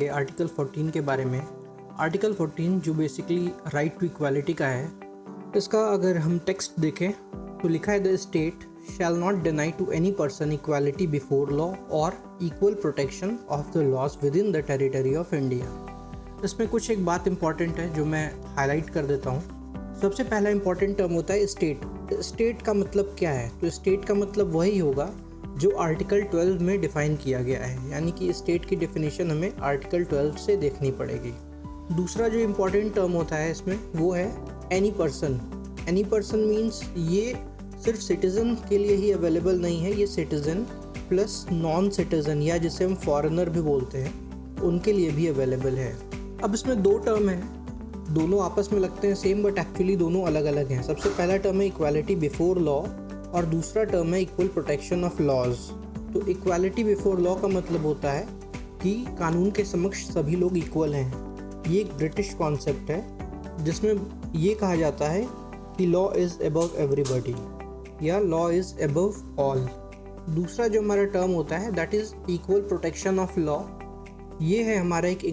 ये आर्टिकल 14 के बारे में। आर्टिकल 14 जो बेसिकली राइट टू इक्वालिटी का है, इसका अगर हम टेक्स्ट देखें तो लिखा है the state shall not deny to any person equality before law और equal protection of the laws within the territory of India. इसमें कुछ एक बात इंपॉर्टेंट है जो मैं हाईलाइट कर देता हूँ। सबसे पहला इंपॉर्टेंट टर्म होता है स्टेट। स्टेट का मतलब क्या है? तो स्टेट का मतलब वही होगा जो आर्टिकल 12 में डिफ़ाइन किया गया है, यानी कि स्टेट की डेफिनेशन हमें आर्टिकल 12 से देखनी पड़ेगी। दूसरा जो इम्पोर्टेंट टर्म होता है इसमें वो है any person. Any person means ये सिर्फ सिटीज़न के लिए ही अवेलेबल नहीं है, ये सिटीज़न प्लस नॉन सिटीज़न या जिसे हम फॉरेनर भी बोलते हैं उनके लिए भी अवेलेबल है। अब इसमें दो टर्म हैं, दोनों आपस में लगते हैं सेम बट एक्चुअली दोनों अलग अलग हैं। सबसे पहला टर्म है इक्वालिटी बिफोर लॉ और दूसरा टर्म है इक्वल प्रोटेक्शन ऑफ लॉज। तो इक्वालिटी बिफोर लॉ का मतलब होता है कि कानून के समक्ष सभी लोग इक्वल हैं। ये एक ब्रिटिश कॉन्सेप्ट है जिसमें ये कहा जाता है कि लॉ इज़ अबव एवरीबॉडी या लॉ इज़ अबव ऑल। दूसरा जो हमारा टर्म होता है that is equal protection of law. ये है हमारा एक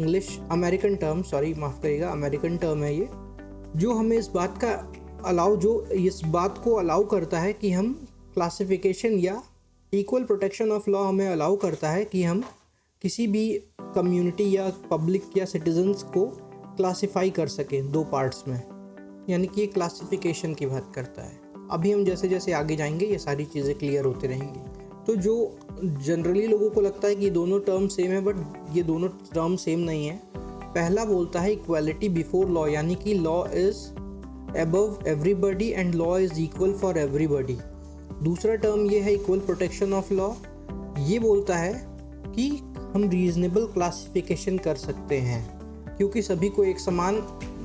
अमेरिकन टर्म है ये, जो हमें इस बात को अलाउ करता है कि हम क्लासिफिकेशन या इक्वल प्रोटेक्शन ऑफ लॉ हमें अलाउ करता है कि हम किसी भी कम्युनिटी या पब्लिक या सिटीजन्स को क्लासिफाई कर सकें दो पार्ट्स में, यानी कि ये क्लासिफिकेशन की बात करता है। अभी हम जैसे जैसे आगे जाएंगे ये सारी चीज़ें क्लियर होती रहेंगी। तो जो जनरली लोगों को लगता है कि ये दोनों टर्म सेम है, बट ये दोनों टर्म सेम नहीं है। पहला बोलता है इक्वालिटी बिफोर लॉ, यानी कि law is above everybody and law is equal for everybody. दूसरा टर्म ये है इक्वल प्रोटेक्शन ऑफ लॉ। ये बोलता है कि हम रीजनेबल क्लासिफिकेशन कर सकते हैं, क्योंकि सभी को एक समान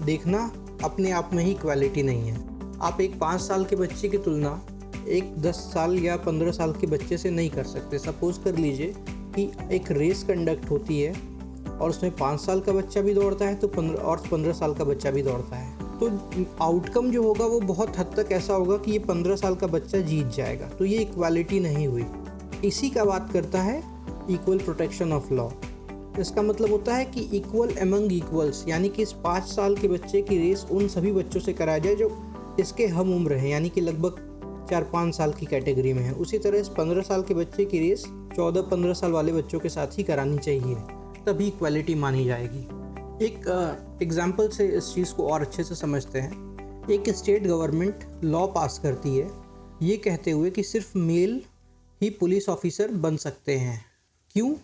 देखना अपने आप में ही इक्वालिटी नहीं है। आप एक 5 साल के बच्चे की तुलना एक 10 साल या 15 साल के बच्चे से नहीं कर सकते। सपोज कर लीजिए कि एक रेस कंडक्ट होती है और उसमें 5 साल का बच्चा भी दौड़ता है तो 15 साल का बच्चा भी दौड़ता है, तो आउटकम जो होगा वो बहुत हद तक ऐसा होगा कि ये 15 साल का बच्चा जीत जाएगा। तो ये इक्वालिटी नहीं हुई। इसी का बात करता है इक्वल प्रोटेक्शन ऑफ लॉ। इसका मतलब होता है कि इक्वल अमंग इक्वल्स, यानी कि इस 5 साल के बच्चे की रेस उन सभी बच्चों से कराया जाए जो इसके हम उम्र हैं, यानी कि लगभग 4-5 साल की कैटेगरी में है। उसी तरह इस 15 साल के बच्चे की रेस 14-15 साल वाले बच्चों के साथ ही करानी चाहिए, तभी इक्वालिटी मानी जाएगी। एक एग्जाम्पल से इस चीज़ को और अच्छे से समझते हैं। एक स्टेट गवर्नमेंट लॉ पास करती है ये कहते हुए कि सिर्फ मेल ही पुलिस ऑफिसर बन सकते हैं। क्यों?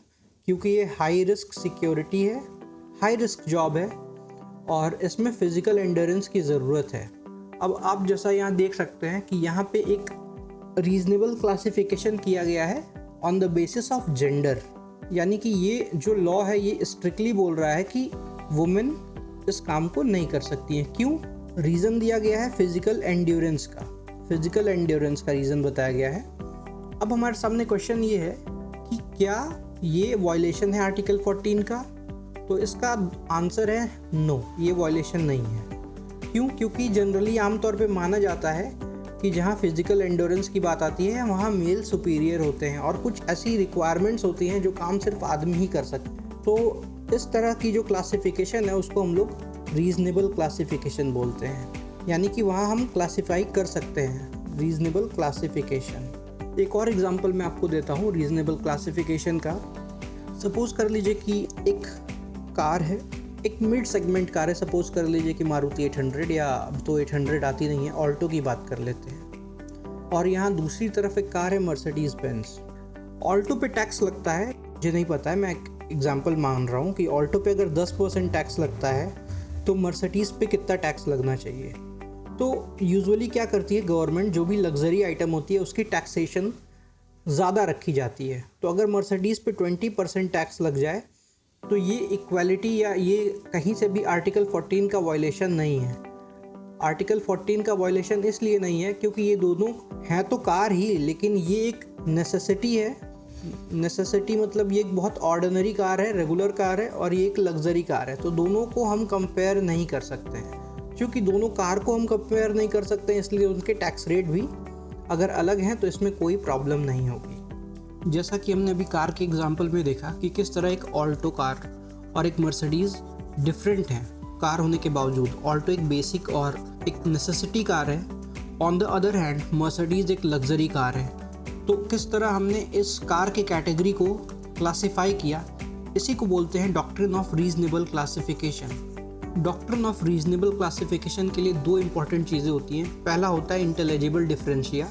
क्योंकि ये हाई रिस्क सिक्योरिटी है, हाई रिस्क जॉब है और इसमें फ़िज़िकल एंड्योरेंस की ज़रूरत है। अब आप जैसा यहाँ देख सकते हैं कि यहाँ पे एक रीजनेबल क्लासिफिकेशन किया गया है on the basis of gender, यानी कि ये जो लॉ है ये स्ट्रिक्टली बोल रहा है कि वुमेन इस काम को नहीं कर सकती हैं। क्यों? रीज़न दिया गया है फिज़िकल एंड्योरेंस का रीज़न बताया गया है। अब हमारे सामने क्वेश्चन ये है कि क्या ये वायलेशन है आर्टिकल 14 का? तो इसका आंसर है नो, ये वायलेशन नहीं है। क्यों? क्योंकि जनरली आमतौर पे माना जाता है कि जहाँ फिज़िकल एंड्योरेंस की बात आती है वहाँ मेल सुपीरियर होते हैं और कुछ ऐसी रिक्वायरमेंट्स होती हैं जो काम सिर्फ आदमी ही कर सकते हैं। तो इस तरह की जो क्लासिफिकेशन है उसको हम लोग रीजनेबल क्लासिफिकेशन बोलते हैं, यानी कि वहाँ हम क्लासिफाई कर सकते हैं, रीजनेबल क्लासिफिकेशन। एक और एग्जांपल मैं आपको देता हूँ रीजनेबल क्लासिफिकेशन का। सपोज़ कर लीजिए कि एक कार है, एक मिड सेगमेंट कार है। सपोज़ कर लीजिए कि मारुति 800, या अब तो 800 आती नहीं है, ऑल्टो की बात कर लेते हैं। और यहाँ दूसरी तरफ एक कार है मर्सिडीज़ बेंज। ऑल्टो पे टैक्स लगता है, मुझे नहीं पता है, मैं एक एग्जांपल मान रहा हूँ कि ऑल्टो पे अगर 10% टैक्स लगता है तो मर्सिडीज़ पे कितना टैक्स लगना चाहिए। तो यूजुअली क्या करती है गवर्नमेंट, जो भी लग्जरी आइटम होती है उसकी टैक्सेशन ज़्यादा रखी जाती है। तो अगर मर्सिडीज़ पे 20% टैक्स लग जाए तो ये इक्वालिटी या ये कहीं से भी आर्टिकल 14 का वायलेशन नहीं है। आर्टिकल 14 का वायलेशन इसलिए नहीं है क्योंकि ये दोनों हैं तो कार ही, लेकिन ये एक नेसेसिटी है। नेसेसिटी मतलब ये एक बहुत ऑर्डिनरी कार है, रेगुलर कार है, और ये एक लग्जरी कार है। तो दोनों को हम कंपेयर नहीं कर सकते हैं। क्योंकि दोनों कार को हम कंपेयर नहीं कर सकते हैं इसलिए उनके टैक्स रेट भी अगर अलग हैं तो इसमें कोई प्रॉब्लम नहीं होगी। जैसा कि हमने अभी कार के एग्जांपल में देखा कि किस तरह एक और एक मर्सिडीज़ डिफरेंट हैं कार होने के बावजूद। ऑल्टो एक बेसिक और एक नेसेसिटी कार है, on the other hand Mercedes एक लग्जरी कार है। तो किस तरह हमने इस कार के कैटेगरी को क्लासिफाई किया, इसी को बोलते हैं doctrine of reasonable classification. Doctrine of reasonable classification के लिए दो इंपॉर्टेंट चीज़ें होती हैं। पहला होता है इंटेलिजिबल डिफरेंशिया।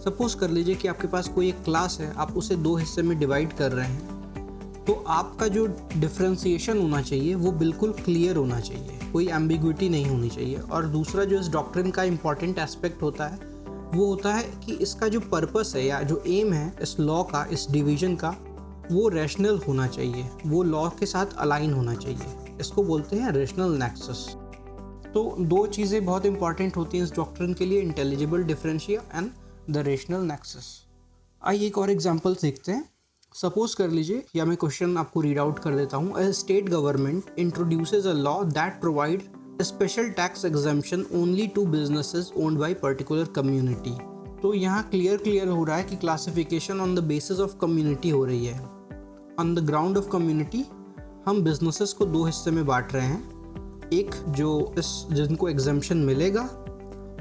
सपोज कर लीजिए कि आपके पास कोई एक क्लास है, आप उसे दो हिस्से में डिवाइड कर रहे हैं, तो आपका जो डिफ्रेंसिएशन होना चाहिए वो बिल्कुल क्लियर होना चाहिए, कोई एम्बिग्विटी नहीं होनी चाहिए। और दूसरा जो इस डॉक्ट्रिन का इम्पॉर्टेंट एस्पेक्ट होता है वो होता है कि इसका जो पर्पस है या जो एम है इस लॉ का, इस डिवीजन का, वो रैशनल होना चाहिए, वो लॉ के साथ अलाइन होना चाहिए। इसको बोलते हैं रैशनल नेक्सस। तो दो चीज़ें बहुत इंपॉर्टेंट होती हैं इस डॉक्ट्रिन के लिए, intelligible differentia and the rational nexus. आइए एक और एग्जांपल देखते हैं। सपोज कर लीजिए, या मैं क्वेश्चन आपको रीड आउट कर देता हूँ। A state government introduces a law that provide special tax exemption only to businesses owned by particular community. तो यहाँ क्लियर हो रहा है कि classification on the basis of community हो रही है। On the ground of community हम बिजनेसेस को दो हिस्से में बांट रहे हैं, एक जो जिनको एग्जम्पशन मिलेगा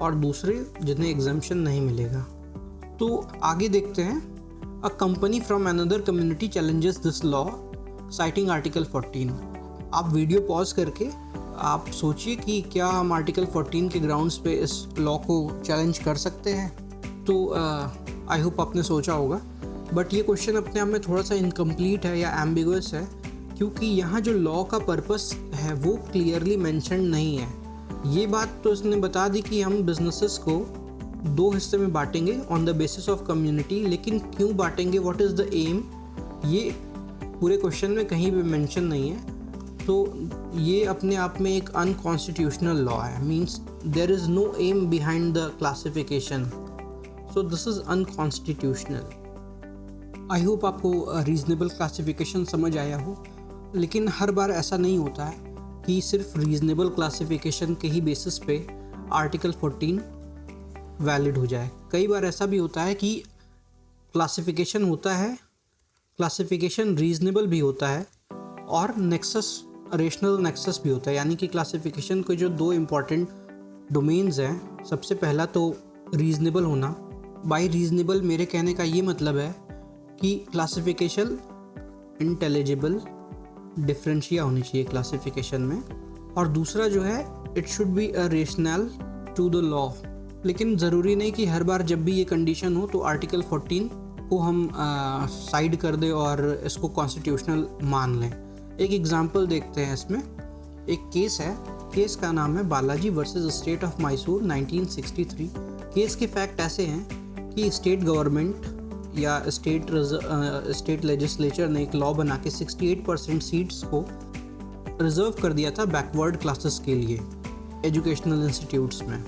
और दूसरे जिन्हें एग्जम्पशन नहीं मिलेगा। तो आगे देखते हैं। A company from another community challenges this law citing article 14। आप वीडियो पॉज करके आप सोचिए कि क्या हम आर्टिकल 14 के ग्राउंड्स पे इस लॉ को चैलेंज कर सकते हैं। तो आई होप आपने सोचा होगा, बट ये क्वेश्चन अपने आप में थोड़ा सा इनकम्प्लीट है या एम्बिगुअस है, क्योंकि यहाँ जो लॉ का पर्पस है वो क्लियरली मेंशन नहीं है। ये बात तो इसने बता दी कि हम बिजनेसेस को दो हिस्से में बांटेंगे on the basis of community, लेकिन क्यों बांटेंगे, व्हाट इज़ द एम, ये पूरे क्वेश्चन में कहीं भी मेंशन नहीं है। तो ये अपने आप में एक अनकॉन्स्टिट्यूशनल लॉ है, means there is no aim behind the classification, so this is unconstitutional. I hope आपको रीजनेबल क्लासिफिकेशन समझ आया हो, लेकिन हर बार ऐसा नहीं होता है कि सिर्फ रीजनेबल क्लासिफिकेशन के ही बेसिस पे आर्टिकल 14 वैलिड हो जाए। कई बार ऐसा भी होता है कि क्लासिफिकेशन होता है, क्लासिफिकेशन रीजनेबल भी होता है और नेक्सस, रेशनल नेक्सस भी होता है। यानी कि क्लासिफिकेशन के जो दो इम्पॉर्टेंट डोमेन्स हैं, सबसे पहला तो रीजनेबल होना। बाय रीजनेबल मेरे कहने का ये मतलब है कि क्लासिफिकेशन इंटेलिजिबल डिफरेंशिया होनी चाहिए क्लासिफिकेशन में, और दूसरा जो है it should be a rational to the law. लेकिन ज़रूरी नहीं कि हर बार जब भी ये कंडीशन हो तो आर्टिकल 14 को हम साइड कर दें और इसको कॉन्स्टिट्यूशनल मान लें। एक एग्जांपल देखते हैं इसमें। एक केस है, केस का नाम है Balaji versus state of Mysore 1963। Case के फैक्ट ऐसे हैं कि स्टेट गवर्नमेंट या स्टेट लेजिस्लेचर ने एक लॉ बना के 68% सीट्स को रिजर्व कर दिया था बैकवर्ड क्लासेस के लिए एजुकेशनल इंस्टीट्यूट्स में।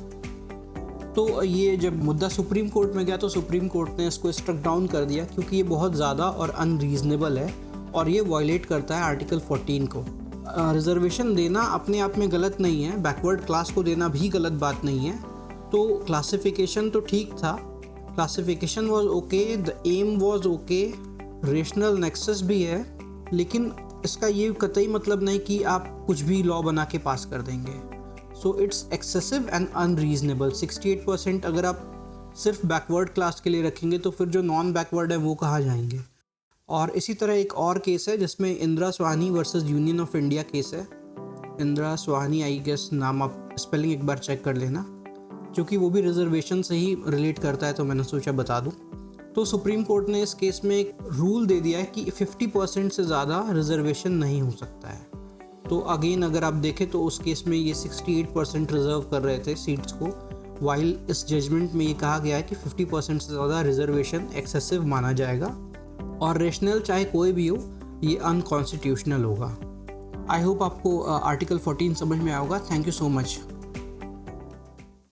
तो ये जब मुद्दा सुप्रीम कोर्ट में गया तो सुप्रीम कोर्ट ने इसको स्ट्रक डाउन कर दिया, क्योंकि ये बहुत ज़्यादा और अनरीजनेबल है और ये वायलेट करता है आर्टिकल 14 को। रिजर्वेशन देना अपने आप में गलत नहीं है, बैकवर्ड क्लास को देना भी गलत बात नहीं है। तो क्लासिफिकेशन तो ठीक था, classification was okay, the aim was okay, rational nexus भी है, लेकिन इसका ये कतई मतलब नहीं कि आप कुछ भी लॉ बना के पास कर देंगे। So it's excessive and unreasonable. 68% अगर आप सिर्फ बैकवर्ड क्लास के लिए रखेंगे तो फिर जो नॉन बैकवर्ड है वो कहाँ जाएंगे। और इसी तरह एक और केस है जिसमें Indira Swani versus union of India case है। इंदिरा स्वानी, आई गेस नाम आप स्पेलिंग एक बार चेक कर लेना, क्योंकि वो भी रिजर्वेशन से ही रिलेट करता है तो मैंने सोचा बता दूं। तो सुप्रीम कोर्ट ने इस केस में एक रूल दे दिया है कि 50% से ज़्यादा रिजर्वेशन नहीं हो सकता है। तो अगेन अगर आप देखें तो उस केस में ये 68% रिजर्व कर रहे थे सीट्स को, वाइल इस जजमेंट में ये कहा गया है कि 50% से ज़्यादा रिजर्वेशन एक्सेसिव माना जाएगा और रेशनल चाहे कोई भी हो ये अनकॉन्स्टिट्यूशनल होगा। आई होप आपको आर्टिकल 14 समझ में आएगा। Thank you so much.